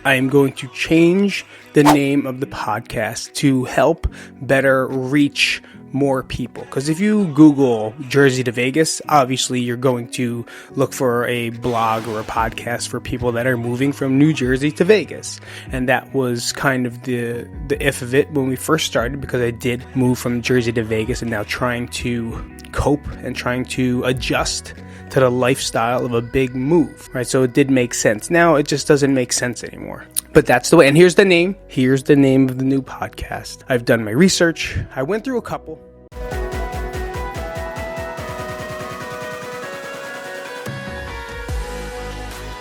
I am going to change the name of the podcast to help better reach more people. Because if you Google Jersey to Vegas, obviously you're going to look for a blog or a podcast for people that are moving from New Jersey to Vegas. And that was kind of the if of it when we first started, because I did move from Jersey to Vegas and now trying to cope and trying to adjust to the lifestyle of a big move, right? So it did make sense. Now it just doesn't make sense anymore. But that's the way. And here's the name. Here's the name of the new podcast. I've done my research. I went through a couple.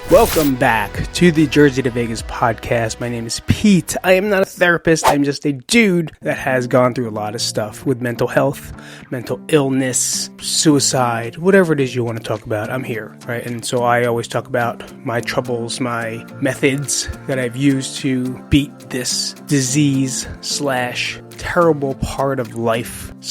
Welcome back to the Jersey to Vegas podcast. My name is Pete. I am not a therapist. I'm just a dude that has gone through a lot of stuff with mental health, mental illness, suicide, whatever it is you want to talk about. I'm here, right? And so I always talk about my troubles, my methods that I've used to beat this disease / terrible part of life /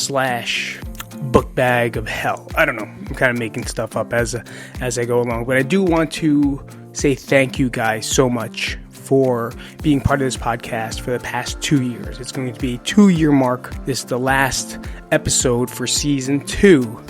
book bag of hell. I don't know. I'm kind of making stuff up as I go along, but I do want to say thank you guys so much for being part of this podcast for the past 2 years. It's going to be a 2-year mark. This is the last episode for season 2,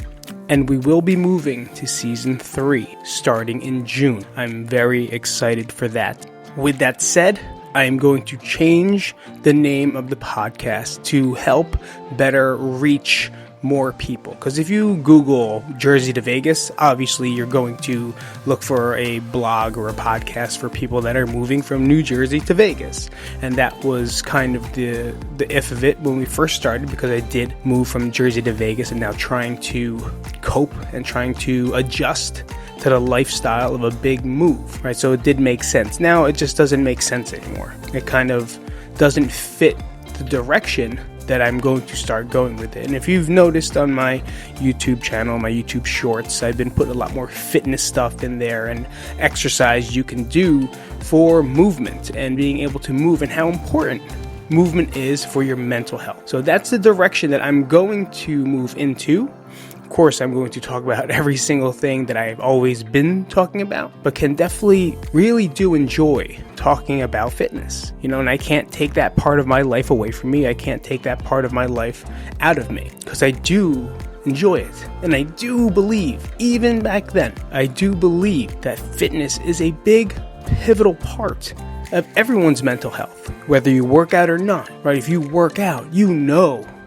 and we will be moving to season 3 starting in June. I'm very excited for that. With that said, I am going to change the name of the podcast to help better reach more people. Because if you Google Jersey to Vegas, obviously you're going to look for a blog or a podcast for people that are moving from New Jersey to Vegas. And that was kind of the if of it when we first started, because I did move from Jersey to Vegas and now trying to cope and trying to adjust to the lifestyle of a big move, right? So it did make sense. Now it just doesn't make sense anymore. It kind of doesn't fit the direction that I'm going to start going with it. And if you've noticed on my YouTube channel, my YouTube shorts, I've been putting a lot more fitness stuff in there and exercise you can do for movement and being able to move, and how important movement is for your mental health. So that's the direction that I'm going to move into. Of course, I'm going to talk about every single thing that I've always been talking about, but can definitely really do enjoy talking about fitness, and I can't take that part of my life away from me. I can't take that part of my life out of me, because I do enjoy it. And I do believe, even back then, I do believe that fitness is a big, pivotal part of everyone's mental health, whether you work out or not, right? If you work out,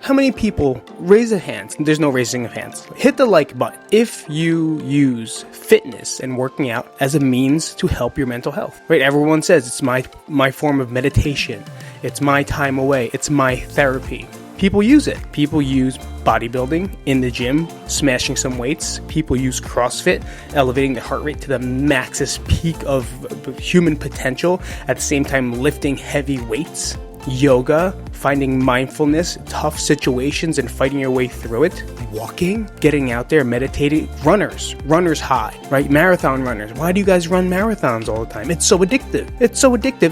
how many people raise a hand? There's no raising of hands. Hit the like button if you use fitness and working out as a means to help your mental health, right? Everyone says it's my form of meditation. It's my time away. It's my therapy. People use it. People use bodybuilding in the gym, smashing some weights. People use CrossFit, elevating the heart rate to the maximum peak of human potential, at the same time lifting heavy weights. Yoga, finding mindfulness, tough situations and fighting your way through it. Walking, getting out there, meditating. Runners high, right? Marathon runners. Why do you guys run marathons all the time? It's so addictive.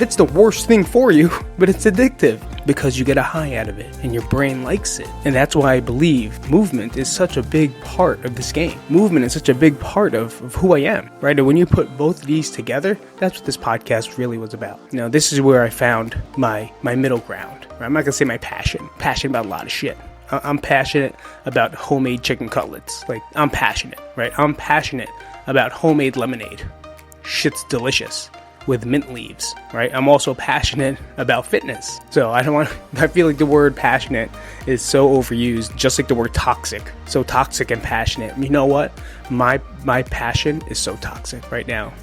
It's the worst thing for you, but it's addictive because you get a high out of it and your brain likes it. And that's why I believe movement is such a big part of this game. Movement is such a big part of who I am, right? And when you put both of these together, that's what this podcast really was about. This is where I found my middle ground. I'm not going to say my passion. Passionate about a lot of shit. I'm passionate about homemade chicken cutlets. I'm passionate, right? I'm passionate about homemade lemonade. Shit's delicious with mint leaves, right? I'm also passionate about fitness. So I feel like the word passionate is so overused, just like the word toxic. So toxic and passionate. You know what? My passion is so toxic right now.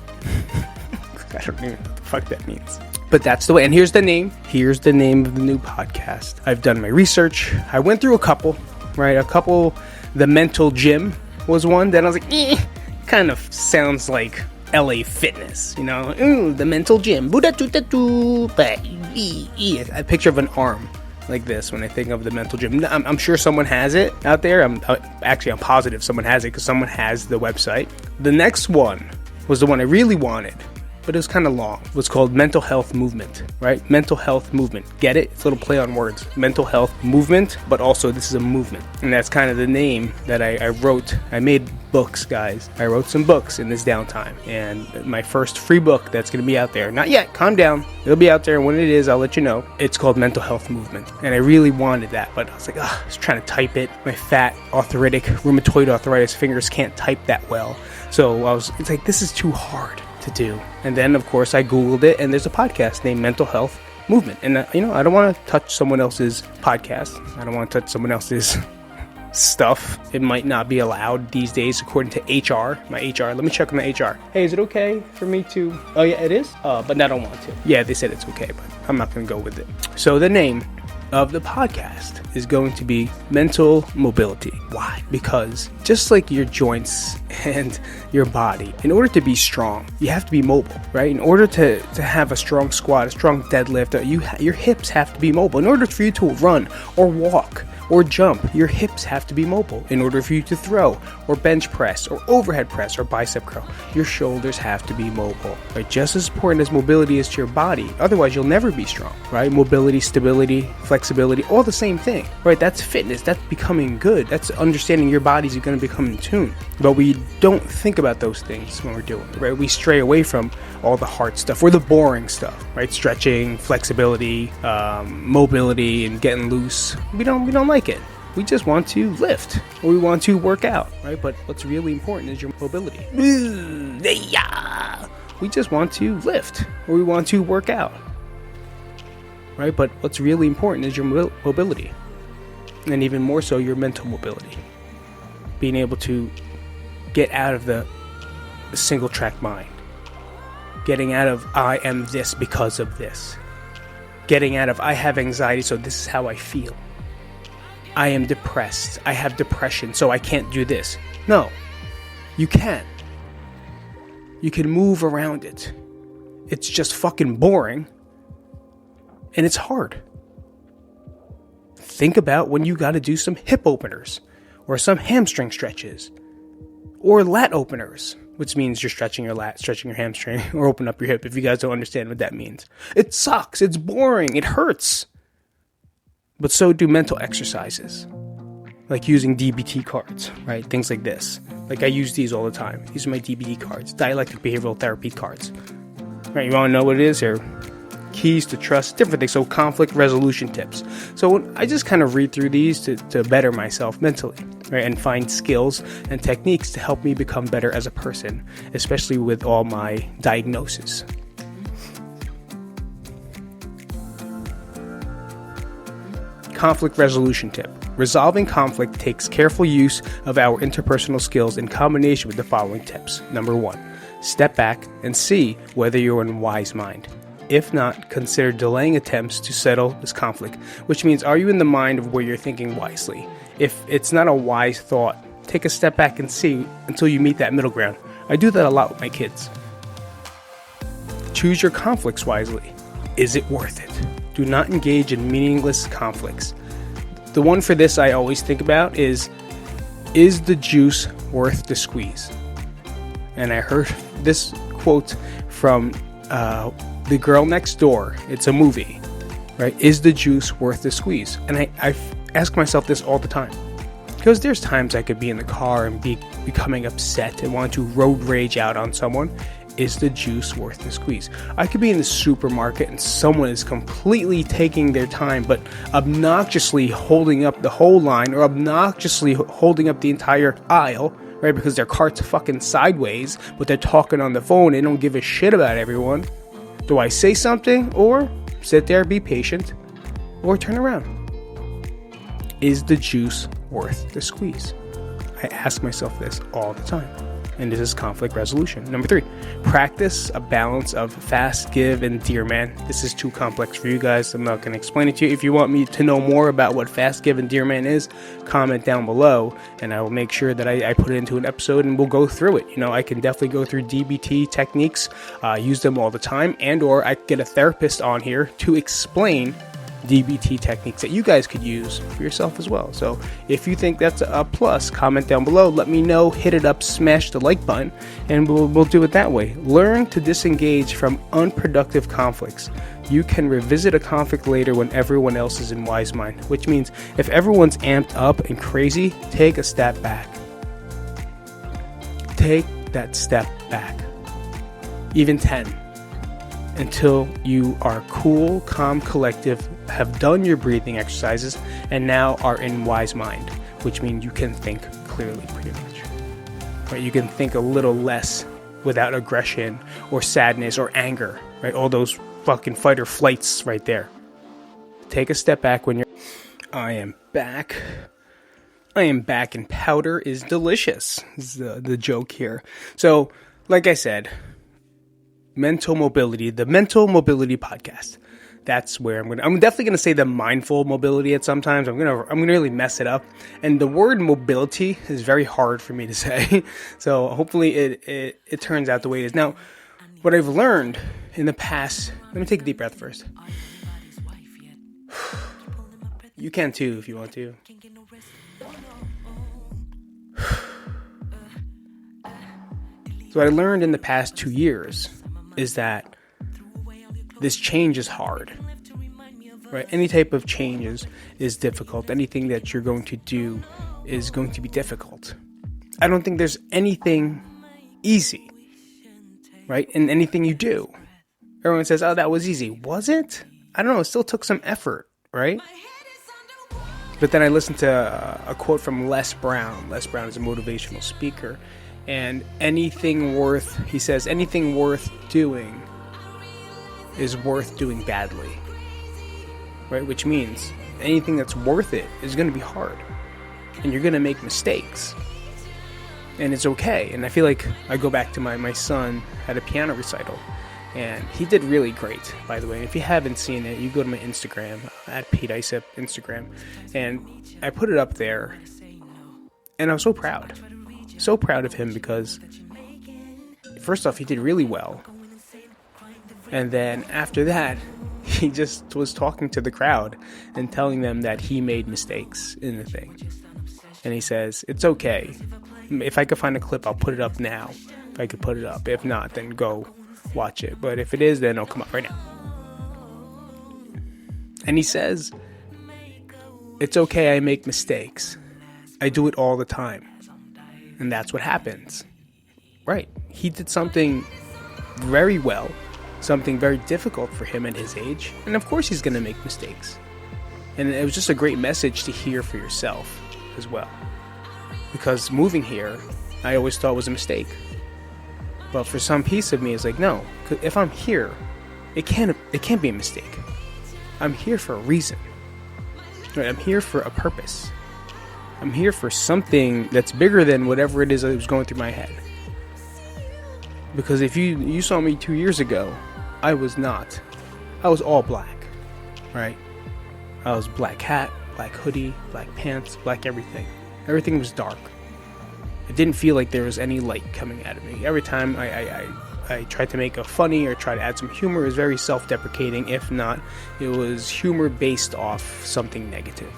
I don't even know what the fuck that means. But that's the way. And here's the name. Here's the name of the new podcast. I've done my research. I went through a couple, right? The Mental Gym was one. Then I was like, kind of sounds like LA Fitness, the Mental Gym. A picture of an arm like this when I think of the Mental Gym. I'm sure someone has it out there. I'm positive someone has it, because someone has the website. The next one was the one I really wanted. but it was kind of long. It was called Mental Health Movement, right? Mental Health Movement. Get it? It's a little play on words. Mental Health Movement, but also this is a movement. And that's kind of the name that I wrote. I made books, guys. I wrote some books in this downtime. And my first free book that's going to be out there. Not yet. Calm down. It'll be out there. And when it is, I'll let you know. It's called Mental Health Movement. And I really wanted that, but I was like, I was trying to type it. My fat, arthritic, rheumatoid arthritis fingers can't type that well. So it's like, this is too hard to do. And then, of course, I Googled it, and there's a podcast named Mental Health Movement. And, I don't want to touch someone else's podcast. I don't want to touch someone else's stuff. It might not be allowed these days according to HR. My HR. Let me check with my HR. Hey, is it okay for me to... Oh, yeah, it is? But I don't want to. Yeah, they said it's okay, but I'm not going to go with it. So the name of the podcast is going to be Mental Mobility. Why? Because just like your joints and your body, in order to be strong, you have to be mobile, right? In order to have a strong squat, a strong deadlift, your hips have to be mobile. In order for you to run or walk or jump, your hips have to be mobile. In order for you to throw or bench press or overhead press or bicep curl, your shoulders have to be mobile, right? Just as important as mobility is to your body. Otherwise, you'll never be strong, right? Mobility, stability, flexibility, all the same thing, right? That's fitness. That's becoming good. That's understanding your body's going to become in tune. But we don't think about those things when we're doing it, right? We stray away from all the hard stuff or the boring stuff, right? Stretching, flexibility, mobility, and getting loose. We don't like it. We just want to lift or we want to work out, right? But what's really important is your mobility. We just want to lift or we want to work out, right? But what's really important is your mobility, and even more so your mental mobility. Being able to get out of the single track mind. Getting out of I am this because of this. Getting out of I have anxiety, so this is how I feel. I am depressed. I have depression, so I can't do this. No, you can. You can move around it. It's just fucking boring. And it's hard. Think about when you got to do some hip openers or some hamstring stretches or lat openers, which means you're stretching your lat, stretching your hamstring, or open up your hip if you guys don't understand what that means. It sucks. It's boring. It hurts. But so do mental exercises, like using DBT cards, right? Things like this. Like I use these all the time. These are my DBT cards, dialectic behavioral therapy cards. Right? You want to know what it is? Here, keys to trust, different things. So conflict resolution tips. So I just kind of read through these to better myself mentally, right? And find skills and techniques to help me become better as a person, especially with all my diagnoses. Conflict resolution tip. Resolving conflict takes careful use of our interpersonal skills in combination with the following tips. Number 1, step back and see whether you're in wise mind. If not, consider delaying attempts to settle this conflict, which means are you in the mind of where you're thinking wisely? If it's not a wise thought, take a step back and see until you meet that middle ground. I do that a lot with my kids. Choose your conflicts wisely. Is it worth it? Do not engage in meaningless conflicts. The one for this I always think about is the juice worth the squeeze? And I heard this quote from The Girl Next Door. It's a movie, right? Is the juice worth the squeeze? And I ask myself this all the time. Because there's times I could be in the car and be becoming upset and want to road rage out on someone. Is the juice worth the squeeze? I could be in the supermarket and someone is completely taking their time, but obnoxiously holding up the whole line or obnoxiously holding up the entire aisle, right? Because their cart's fucking sideways, but they're talking on the phone. They don't give a shit about everyone. Do I say something or sit there, be patient, or turn around? Is the juice worth the squeeze? I ask myself this all the time. And this is conflict resolution. Number 3, practice a balance of fast, give, and dear man. This is too complex for you guys. I'm not going to explain it to you. If you want me to know more about what fast, give, and dear man is, comment down below, and I will make sure that I put it into an episode and we'll go through it. You know, I can definitely go through DBT techniques, use them all the time, and or I get a therapist on here to explain DBT techniques that you guys could use for yourself as well. So if you think that's a plus, comment down below, let me know, hit it up, smash the like button, and we'll do it that way. Learn to disengage from unproductive conflicts. You can revisit a conflict later when everyone else is in wise mind, which means if everyone's amped up and crazy, take a step back. Take that step back. Even 10. Until you are cool, calm, collective, have done your breathing exercises, and now are in wise mind, which means you can think clearly pretty much. Right? You can think a little less without aggression or sadness or anger. Right? All those fucking fight or flights right there. Take a step back when you're... I am back, and powder is delicious. Is the joke here. So, like I said, mental mobility, the mental mobility podcast. That's where I'm definitely gonna say the mindful mobility at sometimes. I'm gonna really mess it up. And the word mobility is very hard for me to say. So hopefully it turns out the way it is. Now, what I've learned in the past, let me take a deep breath first. You can too if you want to. So what I learned in the past 2 years is that this change is hard, right? Any type of change is difficult. Anything that you're going to do is going to be difficult. I don't think there's anything easy, right? In anything you do. Everyone says, oh, that was easy. Was it? I don't know. It still took some effort, right? But then I listened to a quote from Les Brown. Les Brown is a motivational speaker. And he says, anything worth doing is worth doing badly. Right? Which means anything that's worth it is going to be hard. And you're going to make mistakes. And it's okay. And I feel like I go back to my son had a piano recital. And he did really great, by the way. And if you haven't seen it, you go to my Instagram, at Pete Isip Instagram. And I put it up there. And I was so proud. So proud of him because, first off, he did really well. And then after that, he just was talking to the crowd and telling them that he made mistakes in the thing. And he says, it's okay. If I could find a clip, I'll put it up now. If I could put it up. If not, then go watch it. But if it is, then it'll come up right now. And he says, it's okay, I make mistakes. I do it all the time. And that's what happens. Right. He did something very well. Something very difficult for him at his age. And of course he's going to make mistakes. And it was just a great message to hear for yourself as well. Because moving here, I always thought was a mistake. But for some piece of me, it's like, no. If I'm here, it can't be a mistake. I'm here for a reason. Right? I'm here for a purpose. I'm here for something that's bigger than whatever it is that was going through my head. Because if you saw me 2 years ago, I was not. I was all black, right? I was black hat, black hoodie, black pants, black everything. Everything was dark. It didn't feel like there was any light coming out of me. Every time I tried to make a funny or try to add some humor, it was very self-deprecating. If not, it was humor based off something negative.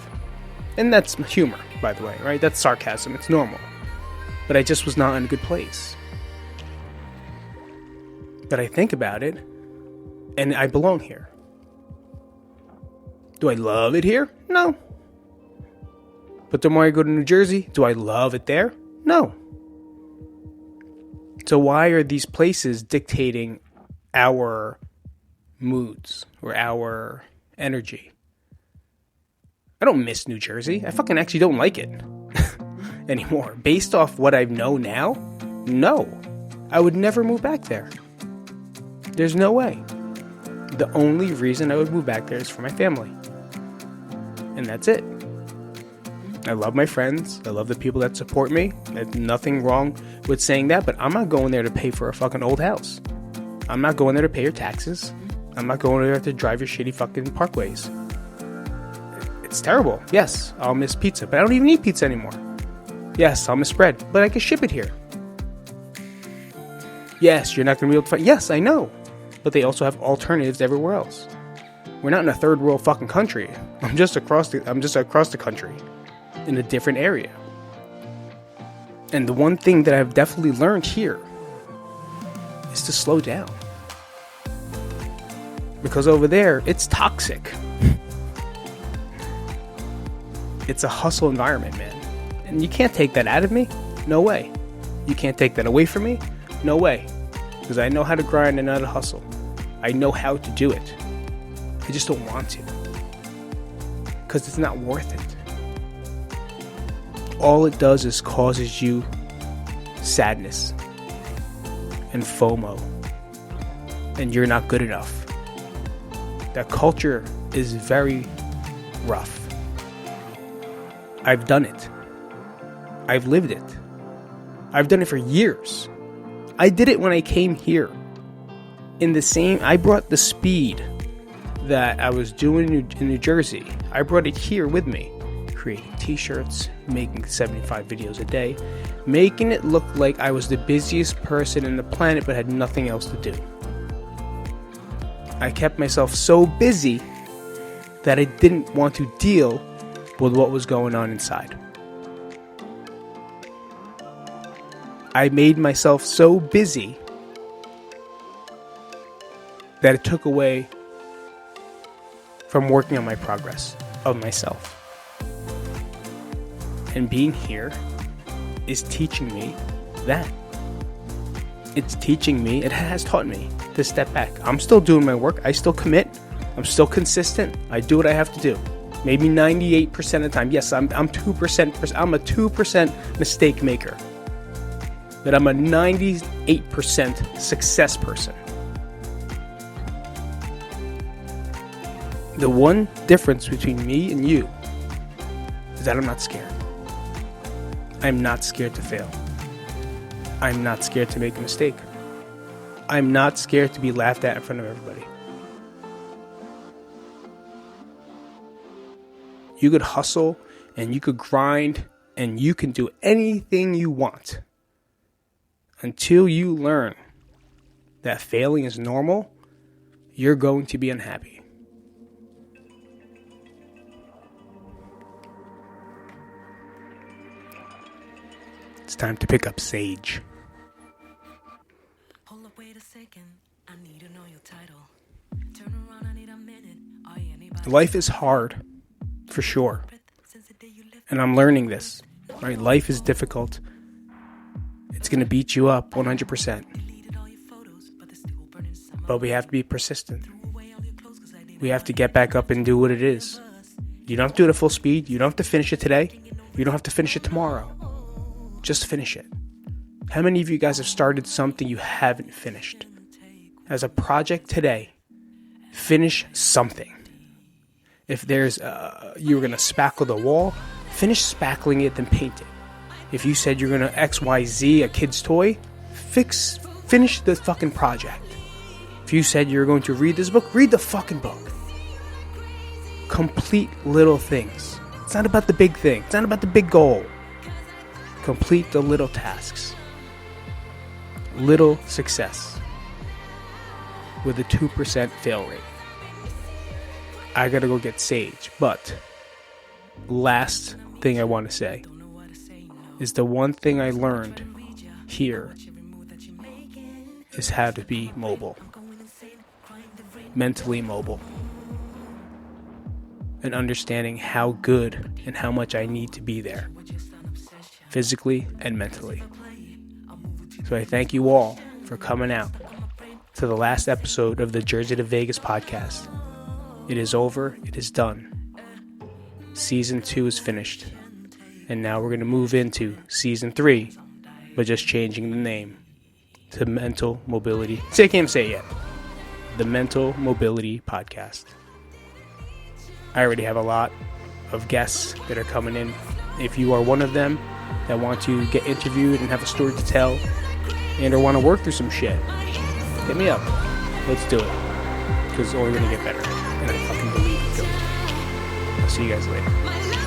And that's humor, by the way, right? That's sarcasm. It's normal. But I just was not in a good place. But I think about it, and I belong here. Do I love it here? No. But the more I go to New Jersey, do I love it there? No. So why are these places dictating our moods or our energy? I don't miss New Jersey. I fucking actually don't like it anymore. Based off what I know now, no. I would never move back there. There's no way. The only reason I would move back there is for my family. And that's it. I love my friends. I love the people that support me. There's nothing wrong with saying that, but I'm not going there to pay for a fucking old house. I'm not going there to pay your taxes. I'm not going there to drive your shitty fucking parkways. It's terrible. Yes, I'll miss pizza, but I don't even eat pizza anymore. Yes, I'll miss bread, but I can ship it here. Yes, you're not going to be able to find... Yes, I know. But they also have alternatives everywhere else. We're not in a third world fucking country. I'm just across the country in a different area. And the one thing that I've definitely learned here is to slow down. Because over there, it's toxic. It's a hustle environment, man. And you can't take that out of me. No way. You can't take that away from me. No way. Because I know how to grind and how to hustle. I know how to do it. I just don't want to. Because it's not worth it. All it does is causes you sadness and FOMO. And you're not good enough. That culture is very rough. I've done it. I've lived it. I've done it for years. I did it when I came here. I brought the speed that I was doing in New Jersey. I brought it here with me. Creating t-shirts, making 75 videos a day, making it look like I was the busiest person in the planet but had nothing else to do. I kept myself so busy that I didn't want to deal with what was going on inside. I made myself so busy that it took away from working on my progress of myself. And being here is teaching me that. It's teaching me, it has taught me to step back. I'm still doing my work. I still commit. I'm still consistent. I do what I have to do. Maybe 98% of the time. Yes, I'm 2%. I'm a 2% mistake maker. But I'm a 98% success person. The one difference between me and you is that I'm not scared. I'm not scared to fail. I'm not scared to make a mistake. I'm not scared to be laughed at in front of everybody. You could hustle and you could grind and you can do anything you want until you learn that failing is normal. You're going to be unhappy. It's time to pick up Sage. Hold up, wait a second. I need to know your title. Turn around, I need a minute. Life is hard, for sure. And I'm learning this. Right? Life is difficult. It's going to beat you up 100%. But we have to be persistent. We have to get back up and do what it is. You don't have to do it at full speed. You don't have to finish it today. You don't have to finish it tomorrow. Just finish it. How many of you guys have started something you haven't finished? As a project today, finish something. If there's you were going to spackle the wall, finish spackling it, then paint it. If you said you're going to XYZ a kid's toy, finish the fucking project. If you said you're going to read this book, read the fucking book. Complete little things. It's not about the big thing. It's not about the big goal. Complete the little tasks. Little success. With a 2% fail rate. I gotta go get Sage. But last thing I want to say is the one thing I learned here is how to be mobile. Mentally mobile. And understanding how good and how much I need to be there. Physically and mentally. So I thank you all for coming out to the last episode of the Jersey to Vegas podcast. It is over. It is done. Season 2 is finished. And now we're going to move into Season 3, but just changing the name to Mental Mobility. I can't say it yet. The Mental Mobility Podcast. I already have a lot of guests that are coming in. If you are one of them that want to get interviewed and have a story to tell and or want to work through some shit, hit me up. Let's do it. Because it's only going to get better. And I fucking believe it's going to. I'll see you guys later.